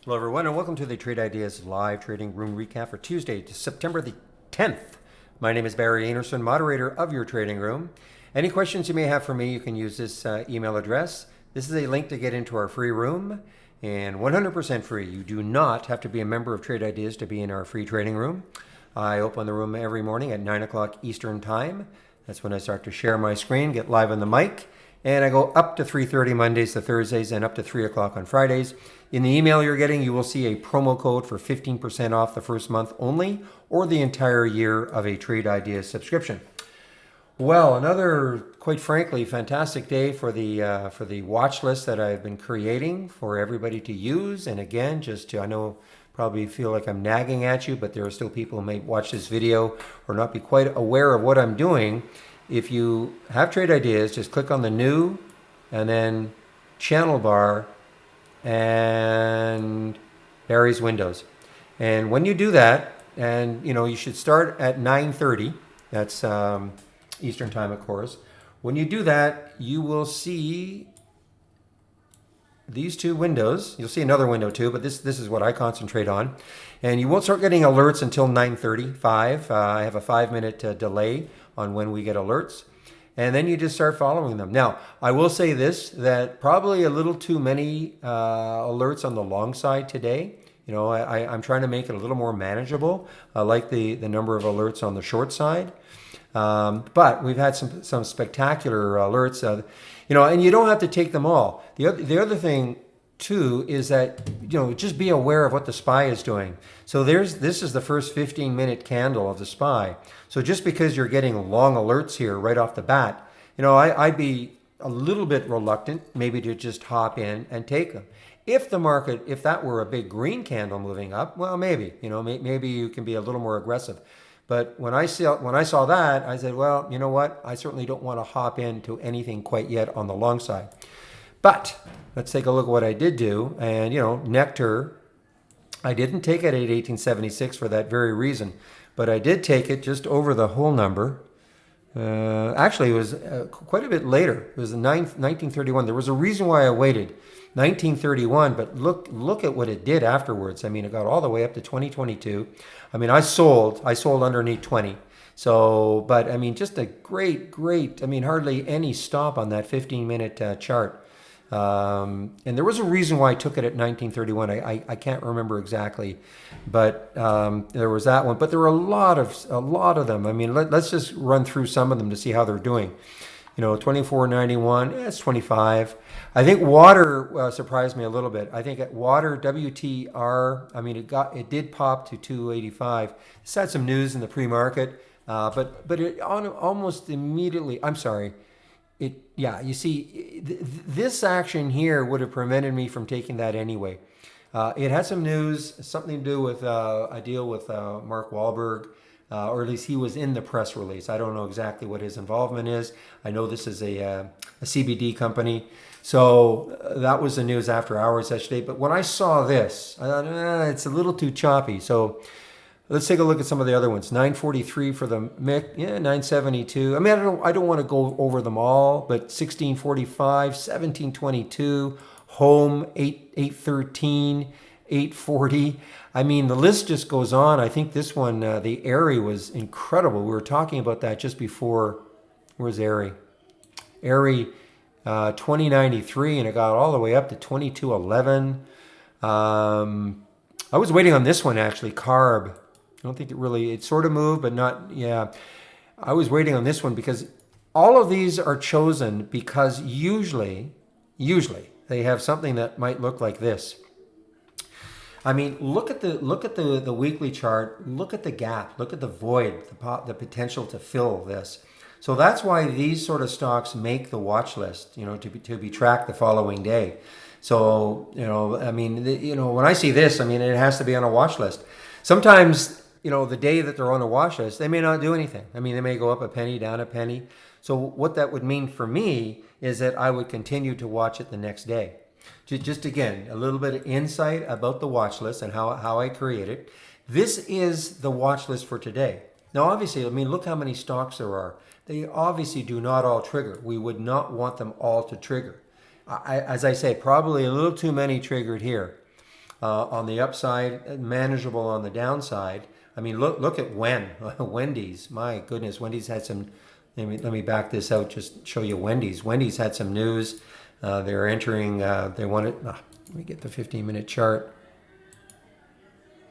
Hello, everyone, and welcome to the Trade Ideas Live Trading Room Recap for Tuesday, September the 10th. My name is Barry Anderson, moderator of your trading room. Any questions you may have for me, you can use this email address. This is a link to get into our free room, and 100% free. You do not have to be a member of Trade Ideas to be in our free trading room. I open the room every morning at 9 o'clock Eastern Time. That's when I start to share my screen, get live on the mic. And I go up to 3:30 Mondays to Thursdays and up to 3 o'clock on Fridays. In the email you're getting, you will see a promo code for 15% off the first month only or the entire year of a Trade Ideas subscription. Well, another, quite frankly, fantastic day for the watch list that I've been creating for everybody to use. And again, I know probably feel like I'm nagging at you, but there are still people who may watch this video or not be quite aware of what I'm doing. If you have Trade Ideas, just click on the new and then channel bar and Barry's Windows. And when you do that, and you should start at 9:30, that's Eastern Time, of course. When you do that, you will see these two windows. You'll see another window too, but this is what I concentrate on. And you won't start getting alerts until 9:35. I have a 5-minute delay on when we get alerts. And then you just start following them. Now, I will say this, that probably a little too many alerts on the long side today. I'm trying to make it a little more manageable. I like the number of alerts on the short side. But we've had some spectacular alerts, and you don't have to take them all. The other thing too is that just be aware of what the SPY is doing. So this is the first 15-minute candle of the SPY. So just because you're getting long alerts here right off the bat, I'd be a little bit reluctant maybe to just hop in and take them. If that were a big green candle moving up, well, maybe you can be a little more aggressive. But when I saw that, I said, well, you know what? I certainly don't want to hop into anything quite yet on the long side. But let's take a look at what I did do. And, Nectar, I didn't take it at 1876 for that very reason. But I did take it just over the whole number. Actually, it was quite a bit later. It was 1931. There was a reason why I waited. 1931, but look at what it did afterwards. I mean, it got all the way up to 2022. I mean, I sold underneath 20. So, but I mean, just a great, hardly any stop on that 15-minute chart. And there was a reason why I took it at 1931. I can't remember exactly, but there was that one. But there were a lot of them. I mean, let's just run through some of them to see how they're doing. 24.91, it's 25. I think water surprised me a little bit. I think at water WTR, I mean, it did pop to 285. It's had some news in the pre-market, but it almost immediately. I'm sorry. You see, this action here would have prevented me from taking that anyway. It had some news, something to do with a deal with Mark Wahlberg. Or at least he was in the press release. I don't know exactly what his involvement is. I know this is a CBD company. So that was the news after hours yesterday. But when I saw this, I thought, it's a little too choppy. So let's take a look at some of the other ones. 943 for the MIC, 972. I mean, I don't want to go over them all, but 1645, 1722, Home 813. 840. I mean, the list just goes on. I think this one, the Airy, was incredible. We were talking about that just before. Where's Airy? Airy 2093, and it got all the way up to 2211. I was waiting on this one, actually, CARB. I don't think it sort of moved, but not, yeah. I was waiting on this one because all of these are chosen because usually they have something that might look like this. I mean, look at the weekly chart. Look at the gap. Look at the void. The potential to fill this. So that's why these sort of stocks make the watch list. To be tracked the following day. So I mean, when I see this, I mean, it has to be on a watch list. Sometimes the day that they're on a watch list, they may not do anything. I mean, they may go up a penny, down a penny. So what that would mean for me is that I would continue to watch it the next day. Just again, a little bit of insight about the watch list and how I create it. This is the watch list for today. Now, obviously, I mean, look how many stocks there are. They obviously do not all trigger. We would not want them all to trigger. As I say, probably a little too many triggered here. on the upside, manageable on the downside. I mean, look at Wendy's. My goodness, Wendy's had some. Let me back this out. Just show you Wendy's. Wendy's had some news. They're entering. They wanted. Let me get the 15-minute chart.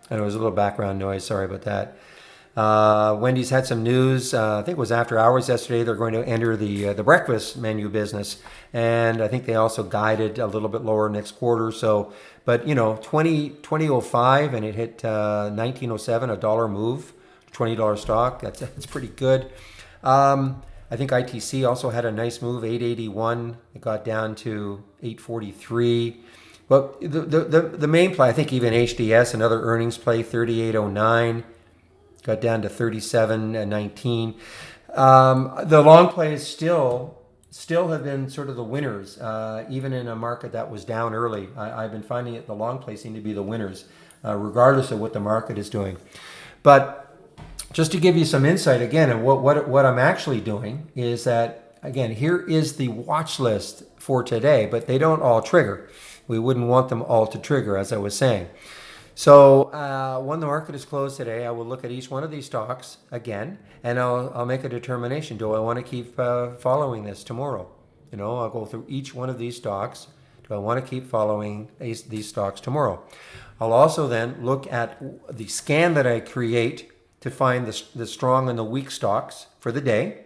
I know there's a little background noise. Sorry about that. Wendy's had some news. I think it was after hours yesterday. They're going to enter the breakfast menu business, and I think they also guided a little bit lower next quarter. So, but 2005, and it hit 1907, a dollar move, $20 stock. That's pretty good. I think ITC also had a nice move, 881. It got down to 843. But the main play, I think even HDS, another earnings play, 3809. Got down to 37.19. The long plays still have been sort of the winners, even in a market that was down early. I've been finding it the long plays seem to be the winners, regardless of what the market is doing. But just to give you some insight again, and what I'm actually doing is that, again, here is the watch list for today, but they don't all trigger. We wouldn't want them all to trigger, as I was saying. So when the market is closed today, I will look at each one of these stocks again, and I'll make a determination. Do I want to keep following this tomorrow? I'll go through each one of these stocks. Do I want to keep following these stocks tomorrow? I'll also then look at the scan that I create to find the strong and the weak stocks for the day,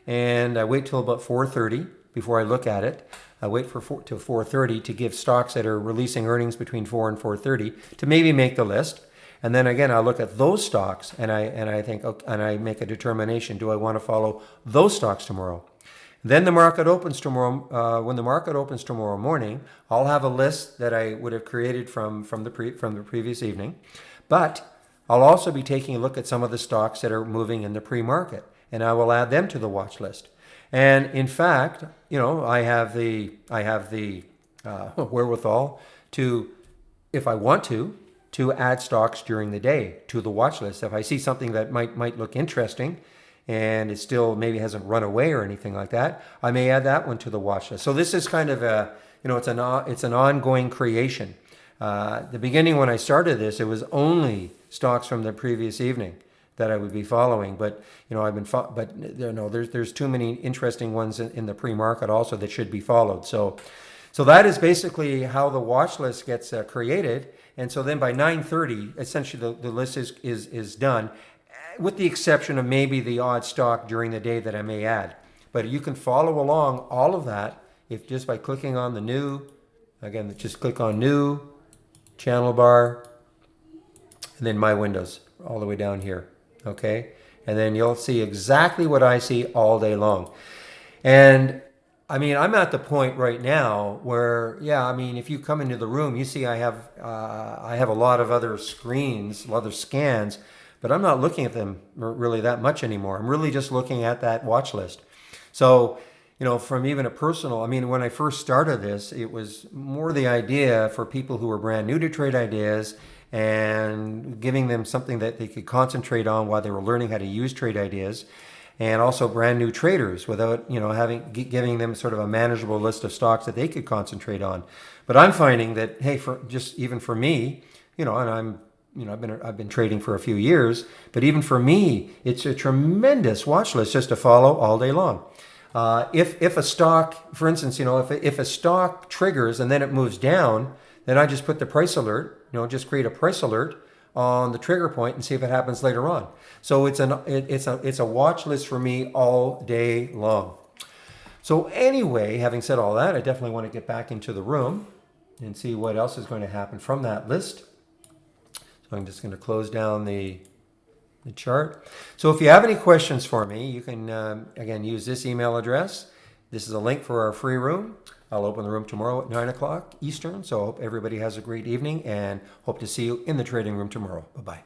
and I wait till about 4:30 before I look at it. I wait till 4:30 to give stocks that are releasing earnings between 4 and 4:30 to maybe make the list. And then again, I look at those stocks and I think, okay, and I make a determination. Do I want to follow those stocks tomorrow? Then the market opens tomorrow. When the market opens tomorrow morning, I'll have a list that I would have created from the previous evening. But I'll also be taking a look at some of the stocks that are moving in the pre-market, and I will add them to the watch list. And in fact, I have the wherewithal to, if I want to add stocks during the day to the watch list. If I see something that might look interesting, and it still maybe hasn't run away or anything like that, I may add that one to the watch list. So this is kind of it's an ongoing creation. The beginning when I started this, it was only stocks from the previous evening that I would be following, but there's too many interesting ones in the pre-market also that should be followed. So that is basically how the watch list gets created. And so then by 9:30, essentially the list is done, with the exception of maybe the odd stock during the day that I may add. But you can follow along all of that if just by clicking on the new. Again, just click on new, channel bar, and then my windows all the way down here. Okay, and then you'll see exactly what I see all day long. And I mean, I'm at the point right now where, if you come into the room, you see I have a lot of other screens, a lot of scans, but I'm not looking at them really that much anymore. I'm really just looking at that watch list. So, from even a personal, when I first started this, it was more the idea for people who were brand new to trade ideas and giving them something that they could concentrate on while they were learning how to use trade ideas, and also brand new traders without giving them sort of a manageable list of stocks that they could concentrate on. But I'm finding that, hey, even for me, and I've been trading for a few years, but even for me, it's a tremendous watch list just to follow all day long. If a stock, for instance, if a stock triggers and then it moves down, then I just put the price alert, just create a price alert on the trigger point and see if it happens later on. So it's a watch list for me all day long. So anyway, having said all that, I definitely want to get back into the room and see what else is going to happen from that list. So I'm just going to close down the chart. So if you have any questions for me, you can, again, use this email address. This is a link for our free room. I'll open the room tomorrow at 9 o'clock Eastern. So I hope everybody has a great evening and hope to see you in the trading room tomorrow. Bye-bye.